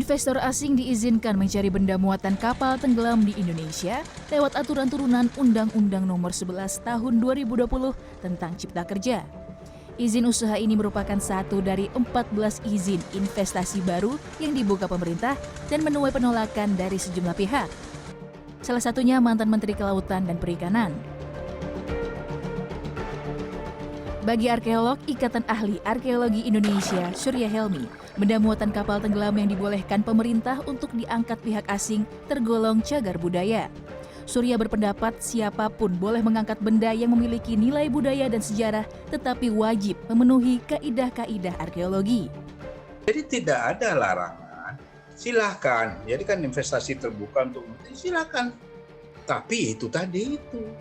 Investor asing diizinkan mencari benda muatan kapal tenggelam di Indonesia lewat aturan turunan Undang-Undang Nomor 11 Tahun 2020 tentang Cipta Kerja. Izin usaha ini merupakan satu dari 14 izin investasi baru yang dibuka pemerintah dan menuai penolakan dari sejumlah pihak. Salah satunya mantan Menteri Kelautan dan Perikanan. Bagi arkeolog Ikatan Ahli Arkeologi Indonesia, Surya Helmi, benda muatan kapal tenggelam yang dibolehkan pemerintah untuk diangkat pihak asing tergolong cagar budaya. Surya berpendapat siapapun boleh mengangkat benda yang memiliki nilai budaya dan sejarah, tetapi wajib memenuhi kaidah-kaidah arkeologi. Jadi tidak ada larangan, silakan. Jadi kan investasi terbuka untuk silakan. Tapi itu tadi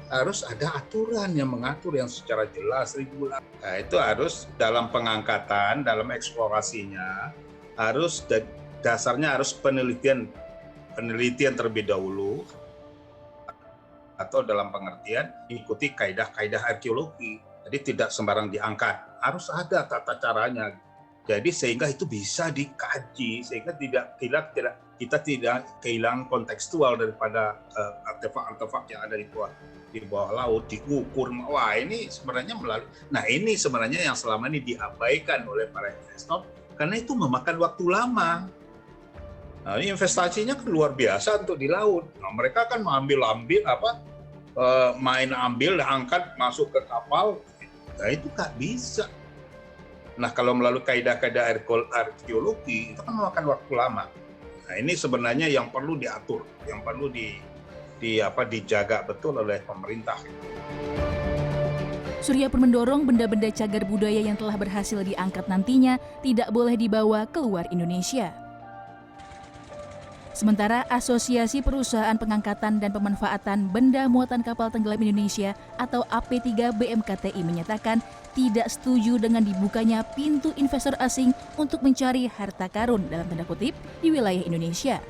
harus ada aturan yang mengatur yang secara jelas reguler. Nah, itu harus dalam pengangkatan, dalam eksplorasinya harus dasarnya harus penelitian terlebih dahulu, atau dalam pengertian ikuti kaidah-kaidah arkeologi. Jadi tidak sembarang diangkat, harus ada tata caranya. Jadi sehingga itu bisa dikaji, sehingga kita tidak kehilangan kontekstual daripada artefak-artefak yang ada di bawah laut, diukur. Wah, ini sebenarnya ini sebenarnya yang selama ini diabaikan oleh para investor karena itu memakan waktu lama. Nah, ini investasinya kan luar biasa untuk di laut. Nah, mereka kan main ambil, angkat, masuk ke kapal. Nah, itu nggak bisa. Nah, kalau melalui kaidah-kaidah arkeologi itu kan memakan waktu lama. Nah, ini sebenarnya yang perlu diatur, yang perlu dijaga betul oleh pemerintah. Surya pun mendorong benda-benda cagar budaya yang telah berhasil diangkat nantinya tidak boleh dibawa keluar Indonesia. Sementara Asosiasi Perusahaan Pengangkatan dan Pemanfaatan Benda Muatan Kapal Tenggelam Indonesia atau AP3 BMKTI menyatakan tidak setuju dengan dibukanya pintu investor asing untuk mencari harta karun dalam tanda kutip di wilayah Indonesia.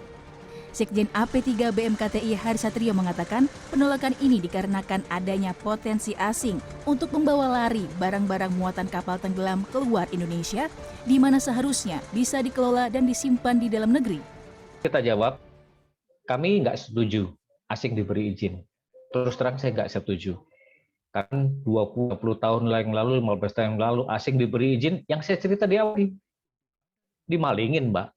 Sekjen AP3 BMKTI Haris Satrio mengatakan penolakan ini dikarenakan adanya potensi asing untuk membawa lari barang-barang muatan kapal tenggelam keluar Indonesia, di mana seharusnya bisa dikelola dan disimpan di dalam negeri. Kita jawab, kami nggak setuju asing diberi izin. Terus terang saya nggak setuju. Karena 20 tahun yang lalu, 15 tahun yang lalu asing diberi izin, yang saya cerita di awal, dimalingin, Mbak.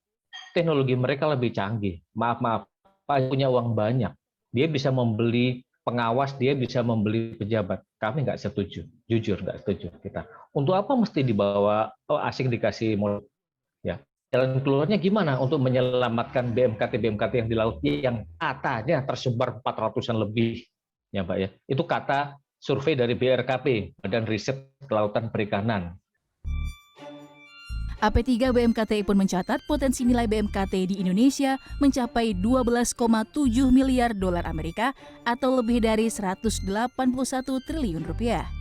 Teknologi mereka lebih canggih. Maaf, Pak punya uang banyak. Dia bisa membeli pengawas, dia bisa membeli pejabat. Kami nggak setuju, jujur nggak setuju kita. Untuk apa mesti dibawa asing dikasih modal? Ya. Jalan keluarnya gimana untuk menyelamatkan BMKT yang di laut yang katanya tersebar 400-an lebih, ya Pak ya. Itu kata survei dari BRKP, Badan Riset Kelautan Perikanan. AP3 BMKTI pun mencatat potensi nilai BMKT di Indonesia mencapai 12,7 miliar dolar Amerika atau lebih dari 181 triliun rupiah.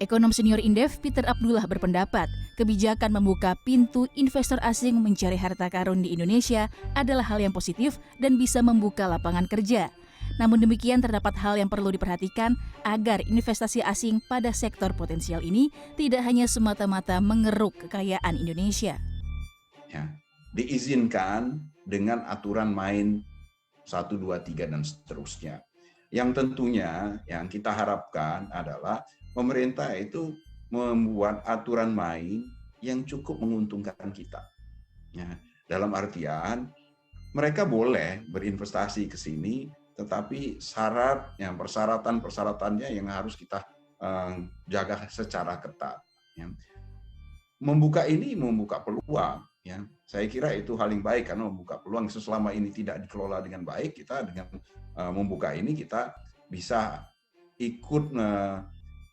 Ekonom senior Indef Peter Abdullah berpendapat, kebijakan membuka pintu investor asing mencari harta karun di Indonesia adalah hal yang positif dan bisa membuka lapangan kerja. Namun demikian terdapat hal yang perlu diperhatikan agar investasi asing pada sektor potensial ini tidak hanya semata-mata mengeruk kekayaan Indonesia. Ya, diizinkan dengan aturan main 1, 2, 3 dan seterusnya. Yang tentunya yang kita harapkan adalah pemerintah itu membuat aturan main yang cukup menguntungkan kita. Ya, dalam artian mereka boleh berinvestasi ke sini, tetapi persyaratan-persyaratannya yang harus kita jaga secara ketat. Ya. Membuka peluang. Ya. Saya kira itu hal yang baik karena membuka peluang selama ini tidak dikelola dengan baik. Kita dengan membuka ini kita bisa ikut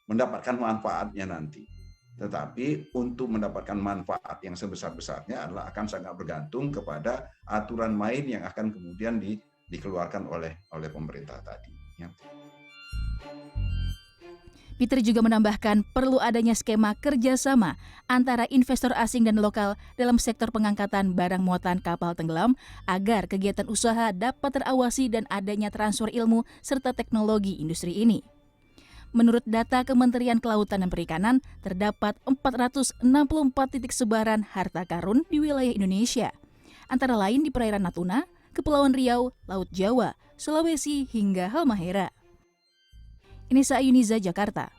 mendapatkan manfaatnya nanti. Tetapi untuk mendapatkan manfaat yang sebesar-besarnya adalah akan sangat bergantung kepada aturan main yang akan kemudian dikeluarkan oleh pemerintah tadi. Ya. Peter juga menambahkan perlu adanya skema kerjasama antara investor asing dan lokal dalam sektor pengangkatan barang muatan kapal tenggelam agar kegiatan usaha dapat terawasi dan adanya transfer ilmu serta teknologi industri ini. Menurut data Kementerian Kelautan dan Perikanan, terdapat 464 titik sebaran harta karun di wilayah Indonesia. antara lain di perairan Natuna, Kepulauan Riau, Laut Jawa, Sulawesi, hingga Halmahera. Inessa Ayuniza, Jakarta.